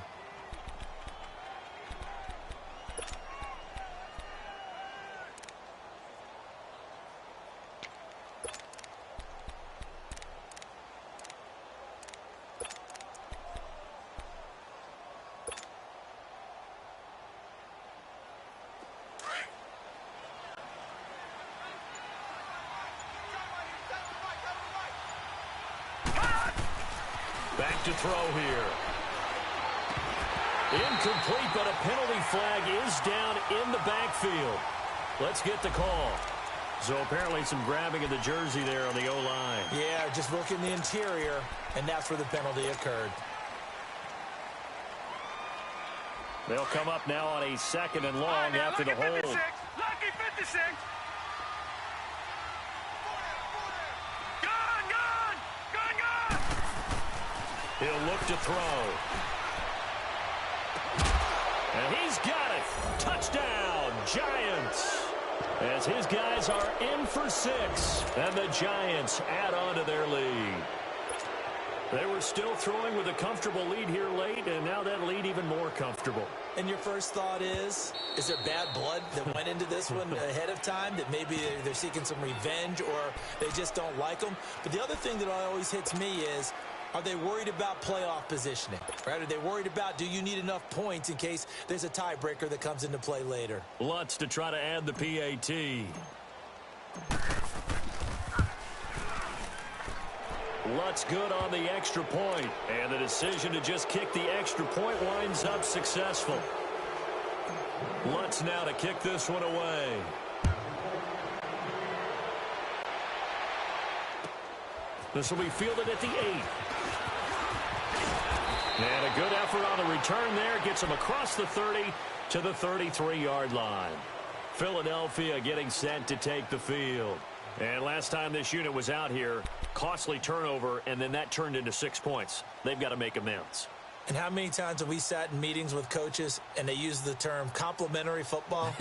Back to throw here. Incomplete, but a penalty flag is down in the backfield. Let's get the call. So apparently some grabbing of the jersey there on the O-line. Yeah, just working the interior, and that's where the penalty occurred. They'll come up now on a 2nd and long after the hold. Lucky 56. He'll look to throw. And he's got it. Touchdown, Giants. as his guys are in for 6, and the Giants add on to their lead. They were still throwing with a comfortable lead here late, and now that lead even more comfortable. And your first thought is there bad blood that went into this one ahead of time, that maybe they're seeking some revenge or they just don't like them? But the other thing that always hits me is, are they worried about playoff positioning? Right? Are they worried about, do you need enough points in case there's a tiebreaker that comes into play later? Lutz to try to add the PAT. Lutz good on the extra point, and the decision to just kick the extra point winds up successful. Lutz now to kick this one away. This will be fielded at the 8. And a good effort on the return there. Gets him across the 30 to the 33-yard line. Philadelphia getting set to take the field. And last time this unit was out here, costly turnover, and then that turned into 6 points. They've got to make amends. And how many times have we sat in meetings with coaches and they use the term complementary football?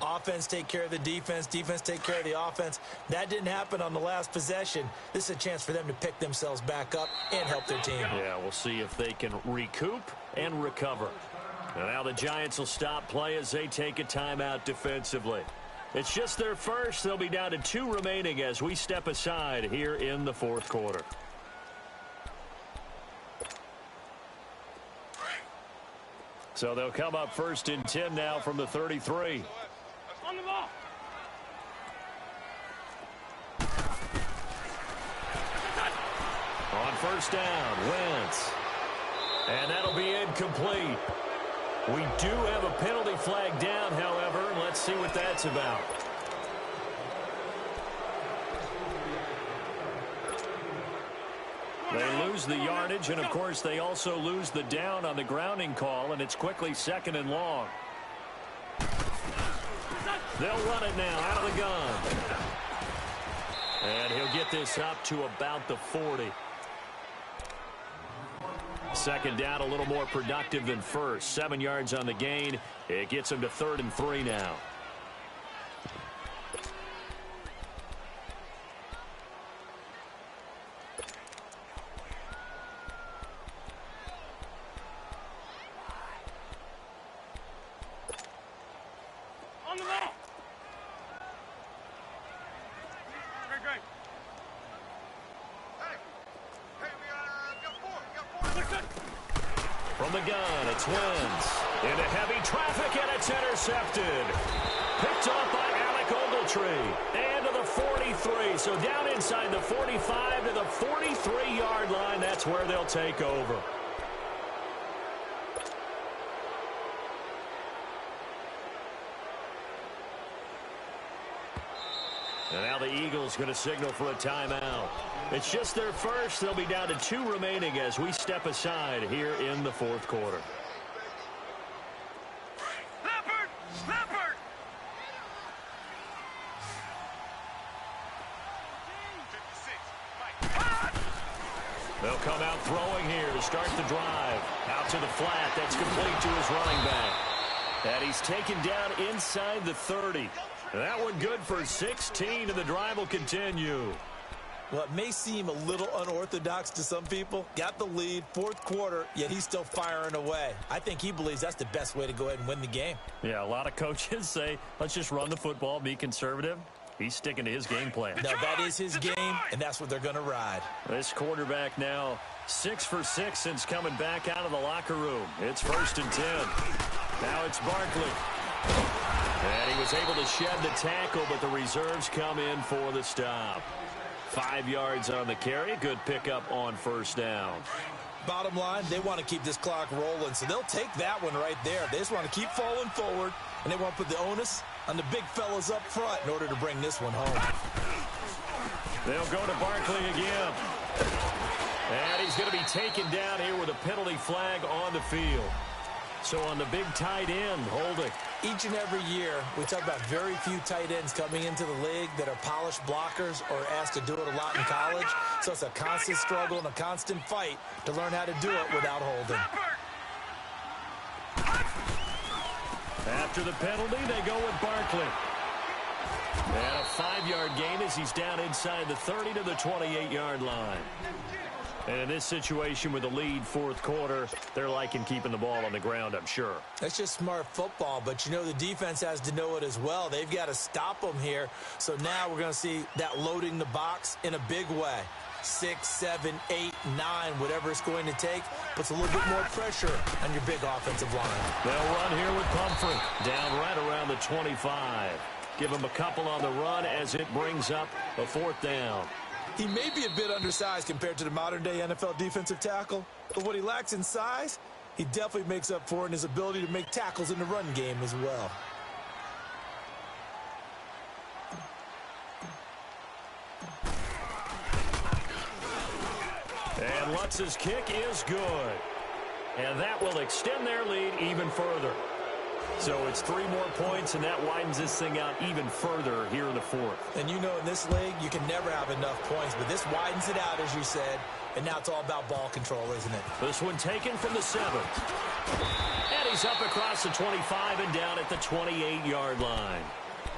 Offense take care of the defense, defense take care of the offense. That didn't happen on the last possession. This is a chance for them to pick themselves back up and help their team. Yeah, we'll see if they can recoup and recover. And now the Giants will stop play as they take a timeout defensively. It's just their first. They'll be down to 2 remaining as we step aside here in the 4th quarter. So they'll come up 1st and 10 now from the 33. On the ball. On 1st down, Wentz. And that'll be incomplete. We do have a penalty flag down, however. Let's see what that's about. They lose the yardage, and of course they also lose the down on the grounding call, and it's quickly 2nd and long. They'll run it now out of the gun. And he'll get this up to about the 40. 2nd down, a little more productive than first. 7 yards on the gain. It gets him to 3rd and 3 now. On the ball. Great. Hey, we got 4. From the gun, it's Wentz. Into heavy traffic, and it's intercepted. Picked off by Alec Ogletree. And to the 43. So down inside the 45 to the 43-yard line. That's where they'll take over. And now the Eagles going to signal for a timeout. It's just their first. They'll be down to 2 remaining as we step aside here in the 4th quarter. Leopard! They'll come out throwing here to start the drive. Out to the flat. That's complete to his running back. And he's taken down inside the 30. That one good for 16, and the drive will continue. Well, it may seem a little unorthodox to some people. Got the lead, 4th quarter, yet he's still firing away. I think he believes that's the best way to go ahead and win the game. Yeah, a lot of coaches say, let's just run the football, be conservative. He's sticking to his game plan. Now, that is his game, and that's what they're going to ride. This quarterback now 6 for 6 since coming back out of the locker room. It's 1st and 10. Now it's Barkley. And he was able to shed the tackle, but the reserves come in for the stop. 5 yards on the carry. Good pickup on 1st down. Bottom line, they want to keep this clock rolling, so they'll take that one right there. They just want to keep falling forward, and they want to put the onus on the big fellas up front in order to bring this one home. They'll go to Barkley again. And he's going to be taken down here with a penalty flag on the field. So on the big tight end, holding. Each and every year, we talk about very few tight ends coming into the league that are polished blockers or asked to do it a lot in college. So it's a constant struggle and a constant fight to learn how to do it without holding. After the penalty, they go with Barkley. And a 5-yard gain as he's down inside the 30 to the 28-yard line. And in this situation with the lead fourth quarter, they're liking keeping the ball on the ground, I'm sure. That's just smart football, but you know the defense has to know it as well. They've got to stop them here. So now we're going to see that loading the box in a big way. 6, 7, 8, 9, whatever it's going to take, puts a little bit more pressure on your big offensive line. They'll run here with Pumphrey. Down right around the 25. Give him a couple on the run as it brings up a fourth down. He may be a bit undersized compared to the modern-day NFL defensive tackle, but what he lacks in size, he definitely makes up for in his ability to make tackles in the run game as well. And Lutz's kick is good. And that will extend their lead even further. So it's 3 more points, and that widens this thing out even further here in the fourth. And you know in this league, you can never have enough points, but this widens it out, as you said, and now it's all about ball control, isn't it? This one taken from the 7. And he's up across the 25 and down at the 28-yard line.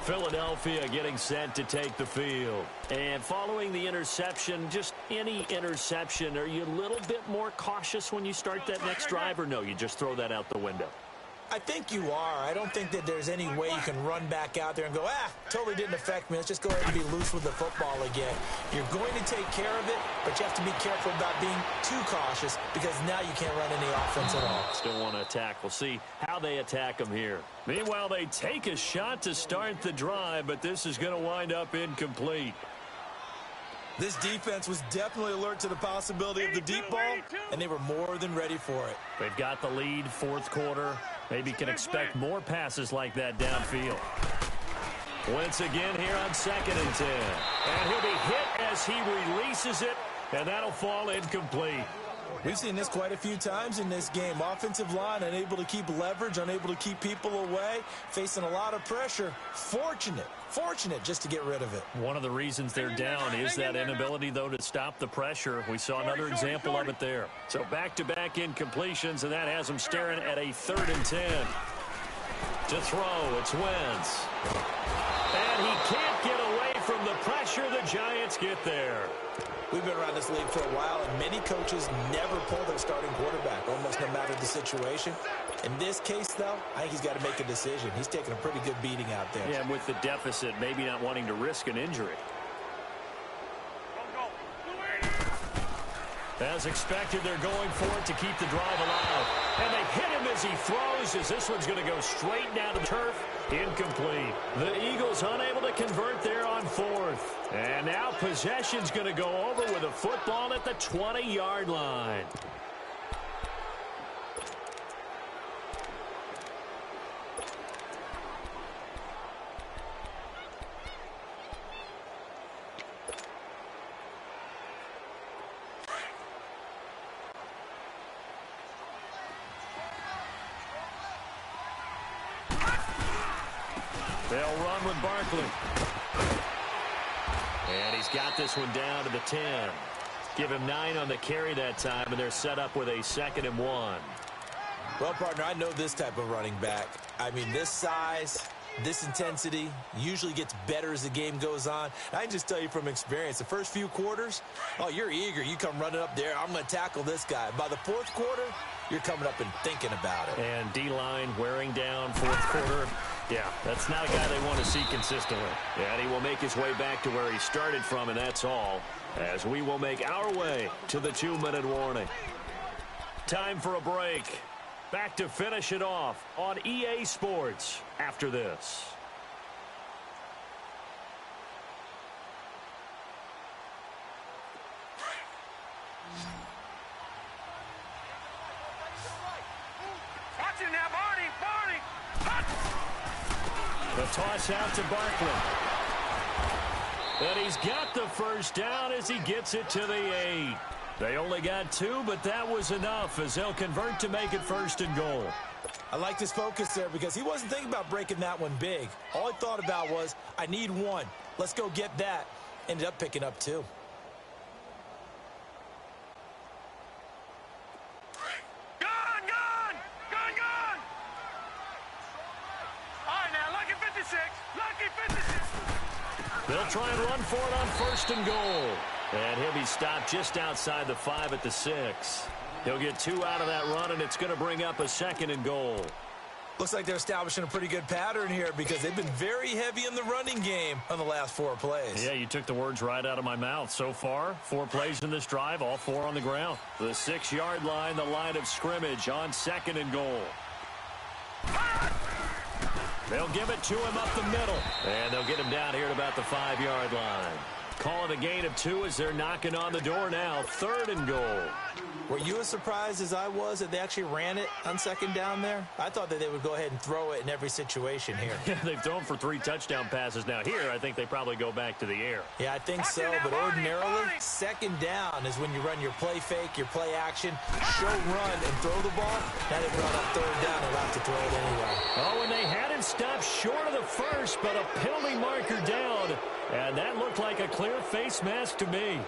Philadelphia getting set to take the field. And following the interception, just any interception, are you a little bit more cautious when you start that next drive, or no, you just throw that out the window? I think you are. I don't think that there's any way you can run back out there and go, totally didn't affect me. Let's just go ahead and be loose with the football again. You're going to take care of it, but you have to be careful about being too cautious because now you can't run any offense at all. Still want to attack. We'll see how they attack him here. Meanwhile, they take a shot to start the drive, but this is going to wind up incomplete. This defense was definitely alert to the possibility of the deep ball, and they were more than ready for it. They've got the lead, fourth quarter. Maybe can expect more passes like that downfield. Once again here on 2nd and 10. And he'll be hit as he releases it, and that'll fall incomplete. We've seen this quite a few times in this game. Offensive line unable to keep leverage, unable to keep people away, facing a lot of pressure. Fortunate just to get rid of it. One of the reasons they're down is that inability, though, to stop the pressure. We saw another example of it there. So back-to-back incompletions, and that has them staring at a 3rd and 10. To throw, it's Wentz. And he can't get away from the pressure. The Giants get there. We've been around this league for a while, and many coaches never pull their starting quarterback, almost no matter the situation. In this case, though, I think he's got to make a decision. He's taking a pretty good beating out there. Yeah, and with the deficit, maybe not wanting to risk an injury. As expected, they're going for it to keep the drive alive. And they hit him as he throws, as this one's going to go straight down to the turf. Incomplete. The Eagles unable to convert there on 4th. And now possession's going to go over with a football at the 20-yard line. They'll run with Barkley. And he's got this one down to the 10. Give him 9 on the carry that time, and they're set up with a 2nd and 1. Well, partner, I know this type of running back. I mean, this size, this intensity usually gets better as the game goes on. I can just tell you from experience, the first few quarters, you're eager. You come running up there, I'm going to tackle this guy. By the 4th quarter, you're coming up and thinking about it. And D-line wearing down 4th quarter. Yeah, that's not a guy they want to see consistently. And he will make his way back to where he started from, and that's all, as we will make our way to the 2-minute warning. Time for a break. Back to finish it off on EA Sports after this. The toss out to Barkley. And he's got the first down as he gets it to the 8. They only got 2, but that was enough as they'll convert to make it 1st and goal. I like his focus there because he wasn't thinking about breaking that one big. All he thought about was, I need 1. Let's go get that. Ended up picking up 2. They'll try and run for it on 1st and goal. And he'll be stopped just outside the 5 at the 6. He'll get 2 out of that run, and it's going to bring up a 2nd and goal. Looks like they're establishing a pretty good pattern here because they've been very heavy in the running game on the last 4 plays. Yeah, you took the words right out of my mouth. So far, 4 plays in this drive, all 4 on the ground. The 6-yard line, the line of scrimmage on 2nd and goal. They'll give it to him up the middle. And they'll get him down here at about the 5-yard line. Call it a gain of 2 as they're knocking on the door now. 3rd and goal. Were you as surprised as I was that they actually ran it on 2nd down there? I thought that they would go ahead and throw it in every situation here. Yeah, they've thrown for 3 touchdown passes. Now here, I think they probably go back to the air. Yeah, I think so, but ordinarily, 2nd down is when you run your play fake, your play action, show run, and throw the ball. Now they brought up 3rd down and allowed to throw it anyway. Oh, and they had it stopped short of the 1st, but a penalty marker down. And that looked like a clear face mask to me.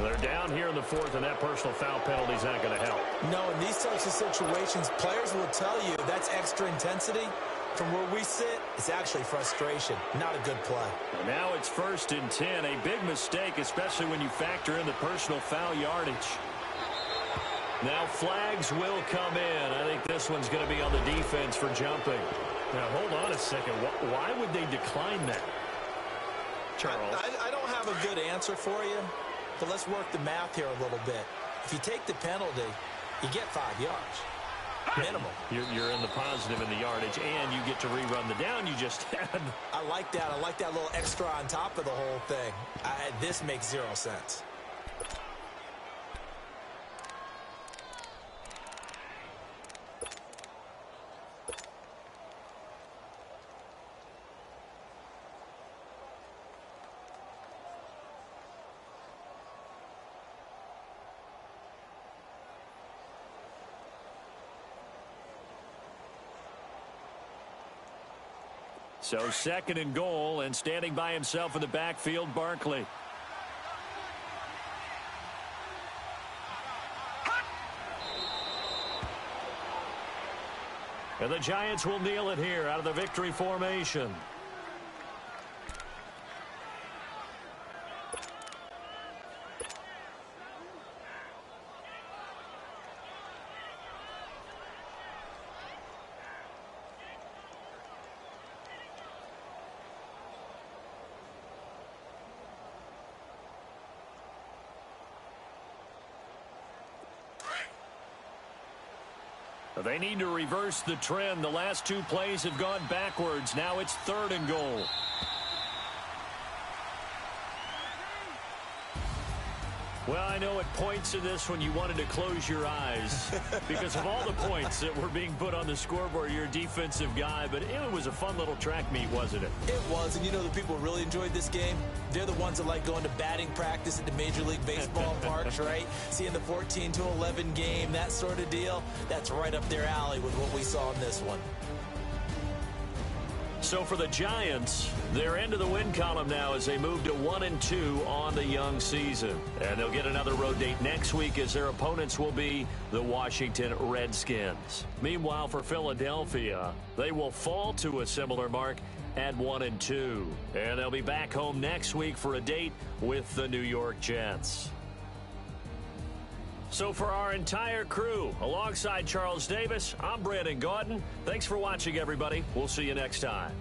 They're down here in the 4th, and that personal foul penalty is not going to help. No, in these types of situations, players will tell you that's extra intensity. From where we sit, it's actually frustration, not a good play. And now it's 1st and 10, a big mistake, especially when you factor in the personal foul yardage. Now flags will come in. I think this one's going to be on the defense for jumping. Now, hold on a second. Why would they decline that? Charles? I don't have a good answer for you, but let's work the math here a little bit. If you take the penalty, you get 5 yards. Minimum. You're in the positive in the yardage, and you get to rerun the down you just had. I like that. I like that little extra on top of the whole thing. This makes 0 sense. So 2nd and goal, and standing by himself in the backfield, Barkley. And the Giants will kneel it here out of the victory formation. They need to reverse the trend. The last 2 plays have gone backwards. Now it's 3rd and goal. Well, I know at points in this one you wanted to close your eyes because of all the points that were being put on the scoreboard. You're a defensive guy, but it was a fun little track meet, wasn't it? It was, and you know the people who really enjoyed this game? They're the ones that like going to batting practice at the Major League Baseball parks, right? Seeing the 14-11 game, that sort of deal. That's right up their alley with what we saw in this one. So for the Giants, they're into the win column now as they move to 1-2 on the young season. And they'll get another road date next week as their opponents will be the Washington Redskins. Meanwhile, for Philadelphia, they will fall to a similar mark at 1-2. And they'll be back home next week for a date with the New York Jets. So for our entire crew, alongside Charles Davis, I'm Brandon Gaudin. Thanks for watching, everybody. We'll see you next time.